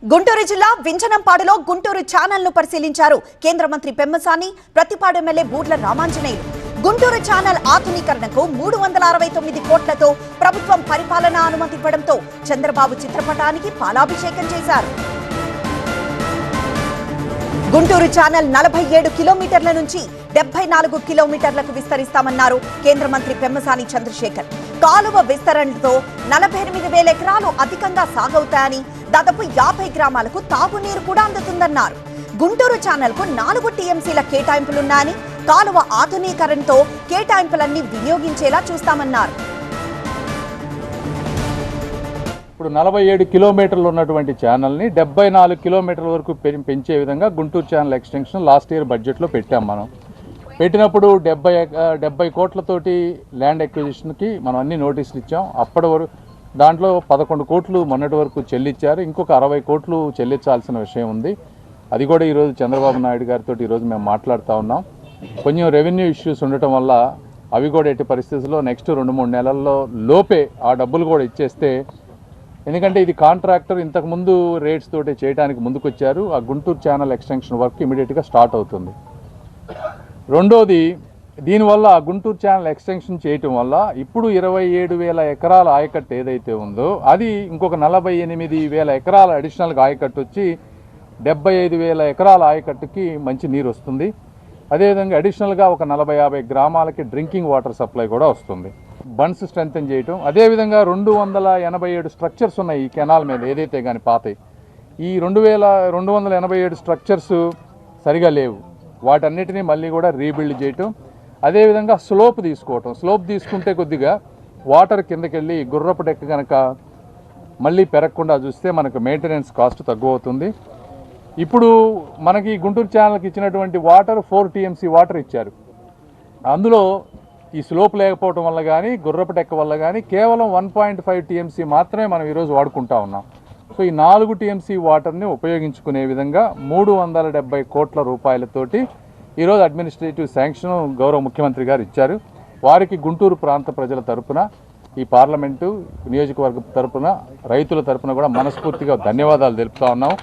గుంటూరు జిల్లా వింజనంపాడులో గుంటూరు ఛానల్ ను పరిశీలించారు కేంద్ర మంత్రి పెమ్మసాని, ప్రతిపాడు ఎమ్మెల్యే బూర్ల రామాంజనేయులు. గుంటూరు ఛానల్ ఆధునీకరణకు 369 కోట్లతో ప్రభుత్వం పరిపాలనా అనుమతి ఇవ్వడంతో చంద్రబాబు చిత్రపటానికి పాలాభిషేకం చేశారు. గుంటూరు ఛానల్ 47 కిలోమీటర్ల నుంచి 74 కిలోమీటర్లకు విస్తరిస్తామన్నారు కేంద్ర మంత్రి పెమ్మసాని చంద్రశేఖర్. కాలువ విస్తరణతో 48,000 ఎకరాలు అధికంగా సాగవుతాయని, దాదాపు 50 గ్రామాలకు తాగునీరు కూడా అందుతుందన్నారు. గుంటూరు ఛానల్ కు 4 టీఎంసీల కేటాయింపులున్నాయని, కాలువ ఆధునీకరణతో కేటాయింపులన్నీ వినియోగించేలా చూస్తామన్నారు. ఇప్పుడు 47 కిలోమీటర్లు ఉన్నటువంటి ఛానల్ని 74 కిలోమీటర్ల వరకు పెంచే విధంగా Guntur channel extension last year బడ్జెట్లో పెట్టాం. మనం పెట్టినప్పుడు 70 కోట్లతోటి ల్యాండ్ ఎక్విజిషన్కి మనం అన్ని నోటీసులు ఇచ్చాం. అప్పటి వరకు దాంట్లో 11 కోట్లు మొన్నటి వరకు చెల్లించారు. ఇంకొక 60 కోట్లు చెల్లించాల్సిన విషయం ఉంది. అది కూడా ఈరోజు చంద్రబాబు నాయుడు గారితో ఈరోజు మేము మాట్లాడుతూ ఉన్నాం. కొంచెం రెవెన్యూ ఇష్యూస్ ఉండటం వల్ల అవి కూడా ఎట్టి పరిస్థితుల్లో నెక్స్ట్ 2-3 నెలల్లో లోపే ఆ డబ్బులు కూడా ఇచ్చేస్తే, ఎందుకంటే ఇది కాంట్రాక్టర్ ఇంతకుముందు రేట్స్ తోటి చేయడానికి ముందుకొచ్చారు. ఆ గుంటూరు ఛానల్ ఎక్స్టెన్షన్ వర్క్ ఇమీడియట్గా స్టార్ట్ అవుతుంది. రెండోది, దీనివల్ల గుంటూరు ఛానల్ ఎక్స్టెన్షన్ చేయటం వల్ల ఇప్పుడు 27,000 ఎకరాల ఆయకట్టు ఏదైతే ఉందో అది ఇంకొక 48,000 ఎకరాల అడిషనల్గా ఆయకట్టు వచ్చి 75,000 ఎకరాల ఆయకట్టుకి మంచి నీరు వస్తుంది. అదేవిధంగా అడిషనల్గా ఒక 40-50 గ్రామాలకి డ్రింకింగ్ వాటర్ సప్లై కూడా వస్తుంది. బండ్స్ స్ట్రెంథెన్ చేయటం, అదేవిధంగా 287 స్ట్రక్చర్స్ ఉన్నాయి ఈ కెనాల్ మీద ఏదైతే కానీ పాతాయి. ఈ 287 స్ట్రక్చర్స్ సరిగా లేవు. వాటన్నిటినీ మళ్ళీ కూడా రీబిల్డ్ చేయటం, అదేవిధంగా స్లోప్ తీసుకోవటం. స్లోప్ తీసుకుంటే కొద్దిగా వాటర్ కిందకెళ్ళి గుర్రపు డెక్క కనుక మళ్ళీ పెరగకుండా చూస్తే మనకు మెయింటెనెన్స్ కాస్ట్ తక్కువ అవుతుంది. ఇప్పుడు మనకి గుంటూరు ఛానల్కి ఇచ్చినటువంటి వాటర్ 4 టీఎంసీ వాటర్ ఇచ్చారు. అందులో ఈ స్లోప్ లేకపోవడం వల్ల కానీ గుర్రపు డెక్క వల్ల కానీ కేవలం 1.5 టీఎంసీ మాత్రమే మనం ఈరోజు వాడుకుంటా ఉన్నాం. సో ఈ 4 టీఎంసీ వాటర్ని ఉపయోగించుకునే విధంగా 370 కోట్ల రూపాయలతోటి ఈరోజు అడ్మినిస్ట్రేటివ్ శాంక్షన్ గౌరవ ముఖ్యమంత్రి గారు ఇచ్చారు. వారికి గుంటూరు ప్రాంత ప్రజల తరపున, ఈ పార్లమెంటు నియోజకవర్గ తరపున, రైతుల తరపున కూడా మనస్ఫూర్తిగా ధన్యవాదాలు తెలుపుతా ఉన్నాం.